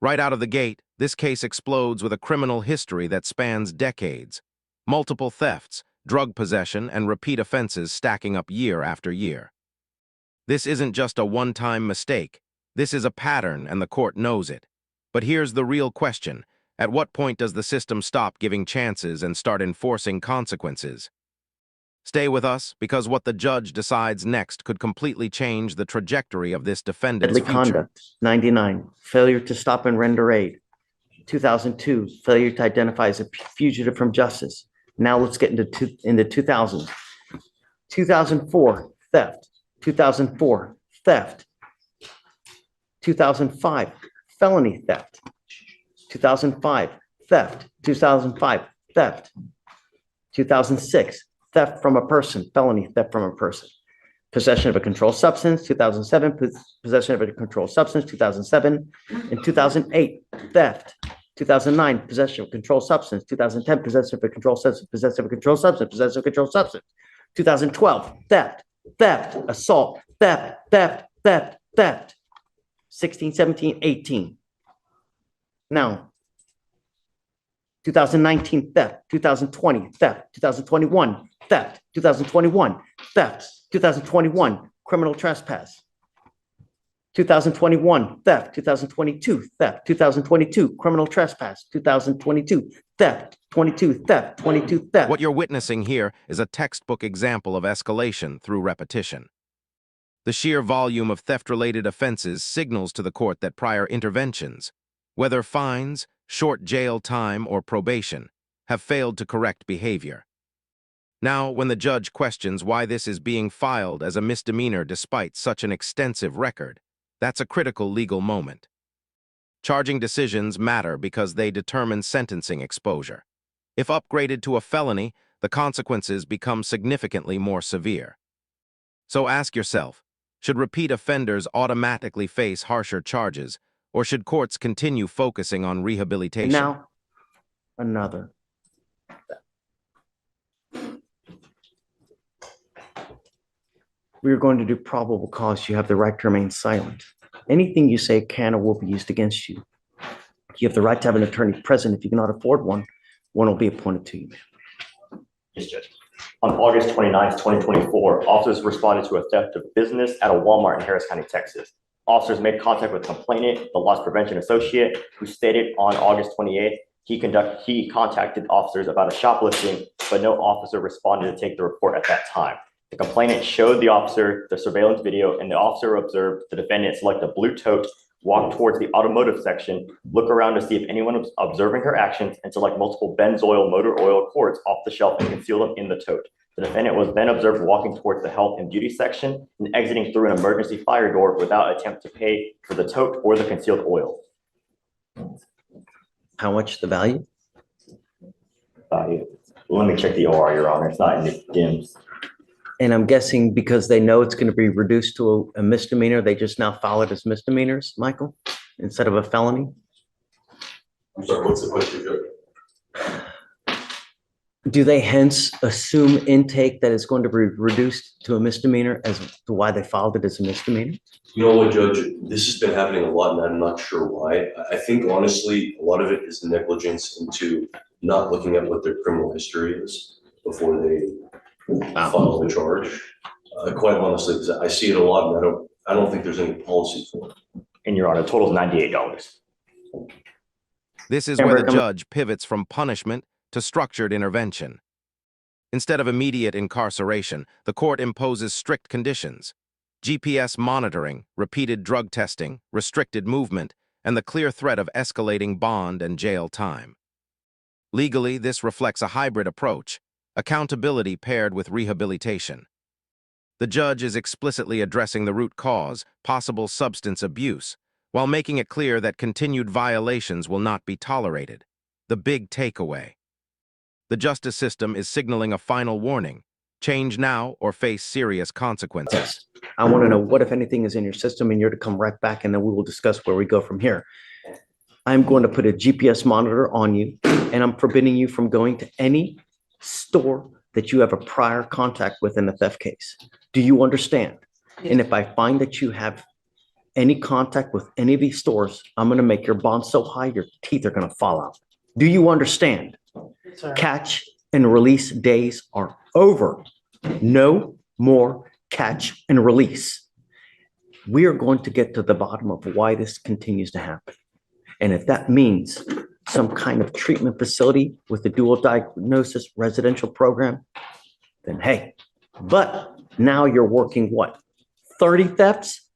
Right out of the gate, this case explodes with a criminal history that spans decades. Multiple thefts, drug possession, and repeat offenses stacking up year after year. This isn't just a one-time mistake. This is a pattern, and the court knows it. But here's the real question. At what point does the system stop giving chances and start enforcing consequences? Stay with us, because what the judge decides next could completely change the trajectory of this defendant's Deadly future. conduct, 99. Failure to stop and render aid, 2002. Failure to identify as a fugitive from justice. Now let's get into 2000s. 2004, theft. 2004, theft. 2005, felony theft. 2005, theft. 2005, theft. 2006, theft from a person, felony theft from a person. Possession of a controlled substance, 2007, possession of a controlled substance, 2007. In 2008, theft. 2009, possession of a controlled substance, 2010, possession of a controlled substance, possession of a controlled substance, possession of a controlled substance. 2012, theft, assault, theft. 16, 17, 18. Now, 2019, theft. 2020, theft. 2021, theft. 2021, theft. 2021, criminal trespass. 2021, theft. 2022, theft. 2022, criminal trespass. 2022, theft. 22, theft. 22, theft. What you're witnessing here is a textbook example of escalation through repetition. The sheer volume of theft-related offenses signals to the court that prior interventions, whether fines, short jail time, or probation, have failed to correct behavior. Now, when the judge questions why this is being filed as a misdemeanor despite such an extensive record, that's a critical legal moment. Charging decisions matter because they determine sentencing exposure. If upgraded to a felony, the consequences become significantly more severe. So ask yourself, should repeat offenders automatically face harsher charges, or should courts continue focusing on rehabilitation? And now, another. We are going to do probable cause. You have the right to remain silent. Anything you say can or will be used against you. You have the right to have an attorney present. If you cannot afford one, one will be appointed to you. Yes, Judge. On August 29th, 2024, officers responded to a theft of business at a Walmart in Harris County, Texas. Officers made contact with complainant, the loss prevention associate, who stated on August 28th he contacted officers about a shoplifting, but no officer responded to take the report at that time. The complainant showed the officer the surveillance video, and the officer observed the defendant select a blue tote, walk towards the automotive section, look around to see if anyone was observing her actions, and select multiple Benzol motor oil quarts off the shelf and conceal them in the tote. The defendant was then observed walking towards the health and beauty section and exiting through an emergency fire door without attempt to pay for the tote or the concealed oil. How much the value? Let me check the OR, Your Honor. It's not in the DIMS. And I'm guessing because they know it's going to be reduced to a misdemeanor, they just now file it as misdemeanors, Michael, instead of a felony? I'm sorry, what's the question, Judge? Do they hence assume intake that it's going to be reduced to a misdemeanor as to why they filed it as a misdemeanor? You know what, Judge, this has been happening a lot and I'm not sure why. I think honestly, a lot of it is negligence into not looking at what their criminal history is before they file the charge. Quite honestly, because I see it a lot and I don't think there's any policy for it. And Your Honor, the total is $98. This is where the judge pivots from punishment to structured intervention. Instead of immediate incarceration, the court imposes strict conditions: GPS monitoring, repeated drug testing, restricted movement, and the clear threat of escalating bond and jail time. Legally, this reflects a hybrid approach: accountability paired with rehabilitation. The judge is explicitly addressing the root cause, possible substance abuse, while making it clear that continued violations will not be tolerated. The big takeaway: the justice system is signaling a final warning: change now or face serious consequences. Yes. I want to know what, if anything, is in your system, and you're to come right back, and then we will discuss where we go from here. I'm going to put a GPS monitor on you, and I'm forbidding you from going to any store that you have a prior contact with in the theft case. Do you understand? Yes. And if I find that you have any contact with any of these stores, I'm going to make your bond so high, your teeth are going to fall out. Do you understand? Catch and release days are over. No more catch and release. We are going to get to the bottom of why this continues to happen. And if that means some kind of treatment facility with a dual diagnosis residential program, then hey, but now you're working what? 30 thefts?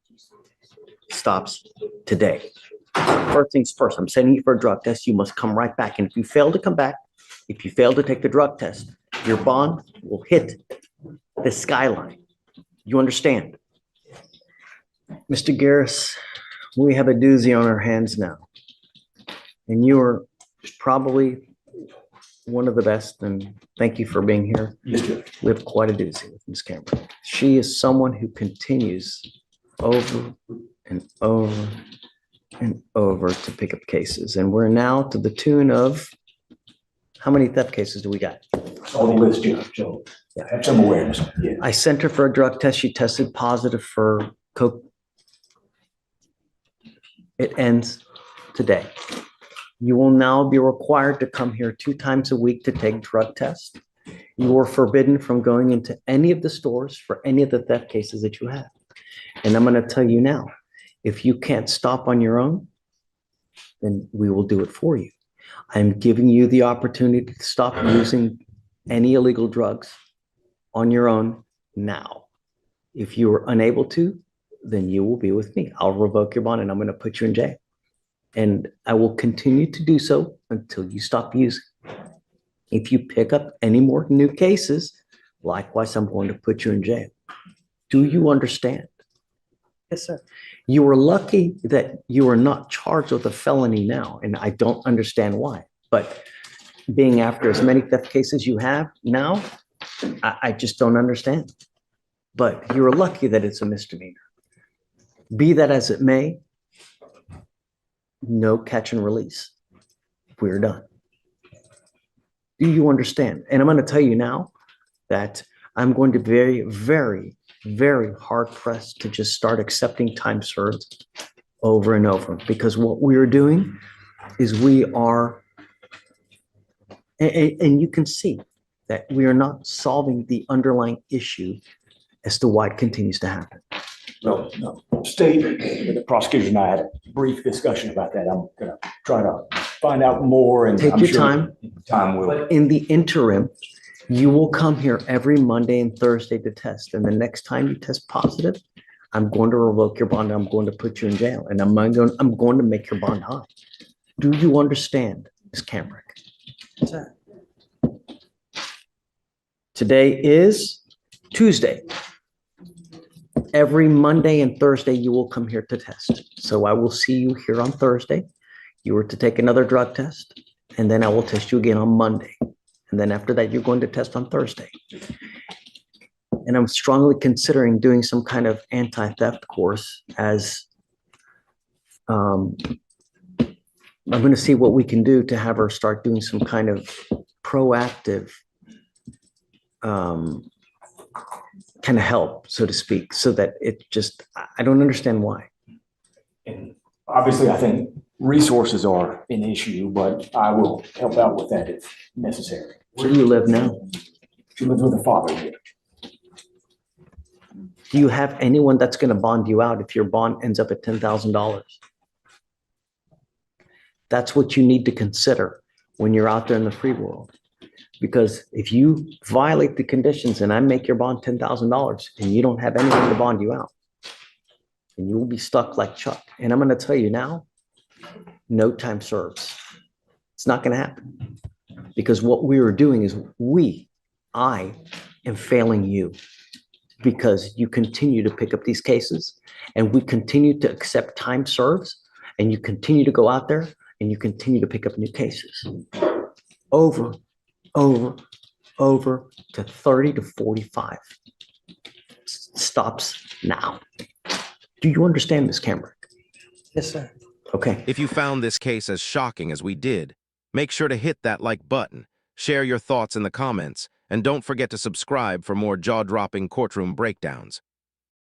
Stops today. First things first, I'm sending you for a drug test. You must come right back. And if you fail to come back, if you fail to take the drug test, your bond will hit the skyline. You understand? Mr. Garris, we have a doozy on our hands now. And you are probably one of the best, and thank you for being here. We have quite a doozy with Ms. Cameron. She is someone who continues over and over and over to pick up cases. And we're now to the tune of, how many theft cases do we got? On the list, Judge, so have some awareness. Yeah. I sent her for a drug test. She tested positive for coke. It ends today. You will now be required to come here 2 times a week to take drug tests. You are forbidden from going into any of the stores for any of the theft cases that you have. And I'm going to tell you now, if you can't stop on your own, then we will do it for you. I'm giving you the opportunity to stop using any illegal drugs on your own now. If you are unable to, then you will be with me. I'll revoke your bond and I'm going to put you in jail. And I will continue to do so until you stop using. If you pick up any more new cases, likewise, I'm going to put you in jail. Do you understand? Yes, sir. You were lucky that you are not charged with a felony now, and I don't understand why. But being after as many theft cases you have now, I just don't understand. But you're lucky that it's a misdemeanor. Be that as it may, no catch and release. We're done. Do you understand? And I'm going to tell you now that I'm going to be very, very hard pressed to just start accepting time served over and over, because what we are doing is we are, and you can see that we are not solving the underlying issue as to why it continues to happen. No. State, the prosecutors and I had a brief discussion about that. I'm going to try to find out more, and Take I'm your sure time. Time will. But in the interim, you will come here every Monday and Thursday to test. And the next time you test positive, I'm going to revoke your bond. I'm going to put you in jail, and I'm going to make your bond high. Do you understand, Ms. Camrick? Today is Tuesday. Every Monday and Thursday, you will come here to test. So I will see you here on Thursday. You are to take another drug test, and then I will test you again on Monday. And then after that, you're going to test on Thursday. And I'm strongly considering doing some kind of anti-theft course, as I'm going to see what we can do to have her start doing some kind of proactive kind of help, so to speak, so that it just, I don't understand why. And obviously, I think resources are an issue, but I will help out with that if necessary. Where do you live now? She lives with her father here. Do you have anyone that's going to bond you out if your bond ends up at $10,000? That's what you need to consider when you're out there in the free world. Because if you violate the conditions and I make your bond $10,000 and you don't have anyone to bond you out, and you will be stuck like Chuck. And I'm going to tell you now, no time serves. It's not going to happen. Because what we are doing is I am failing you, because you continue to pick up these cases and we continue to accept time serves, and you continue to go out there and you continue to pick up new cases over to 30 to 45. Stops now. Do you understand, Ms. Camrick? Yes, sir. Okay. If you found this case as shocking as we did, make sure to hit that like button, share your thoughts in the comments, and don't forget to subscribe for more jaw-dropping courtroom breakdowns.